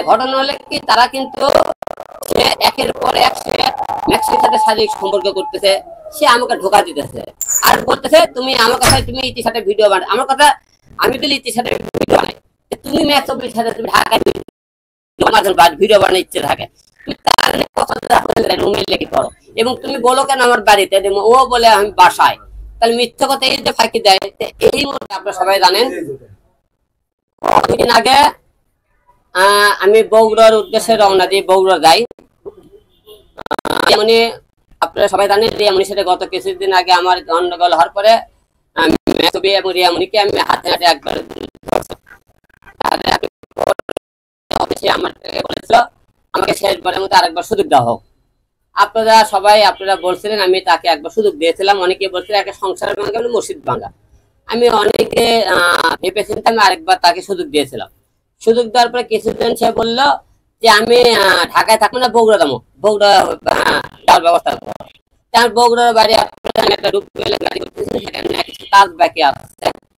ঘটনা হলে কি তারা কিন্তু সে একের পর এক সে ম্যাক্সির সাথে শারীরিক সম্পর্ক করতেছে, সে আমাকে ধোকা দিতেছে আর বলতেছে তুমি আমার কথা, তুমি ইতির সাথে ভিডিও বানাও। আমার কথা আমি বলি ইতির সাথে ভিডিও বানাই, তুমি ম্যাক্সের সাথে তুমি ঢাকায় ভিডিও বানাই ইচ্ছে থাকে, তুমি তার রুমে লেগে করো এবং তুমি বলো কেন আমার বাড়িতে, ও বলে আমি বাসায়, তাহলে মিথ্যা কথা এই যে ফাঁকি দেয়। এই মুহূর্তে আপনারা সবাই জানেন দুদিন আগে আমি বগুড়ার উদ্দেশ্যে রওনা দিয়ে বগুড়া যাই। এমনি আপনারা সবাই জানেন রিয়ামনির সাথে গত কিছুদিন আগে আমার গন্ডগোল হওয়ার পরে এবং রিয়ামনিকে আমি হাতে হাতে একবার বলেছিল আমাকে শেষবারের মতো আরেকবার সুযোগ দেওয়া হোক। আপনারা সবাই আপনারা বলছিলেন, আমি তাকে একবার সুযোগ দিয়েছিলাম। অনেকে বলছিলেন একটা সংসার ভাঙা মসজিদ ভাঙা, আমি অনেকে ভেবেছিলাম আমি আরেকবার তাকে সুযোগ দিয়েছিলাম। সুযোগ দেওয়ার পরে কিছুদিন সে বললো যে আমি ঢাকায় থাকবো না, বগুড়া যাবো, বগুড়া যাওয়ার ব্যবস্থা করবো। বগুড়ার বাড়ি আপনার একটা গাড়ি করতেছি, সেখানে কিছু কাজ বাকি আছে,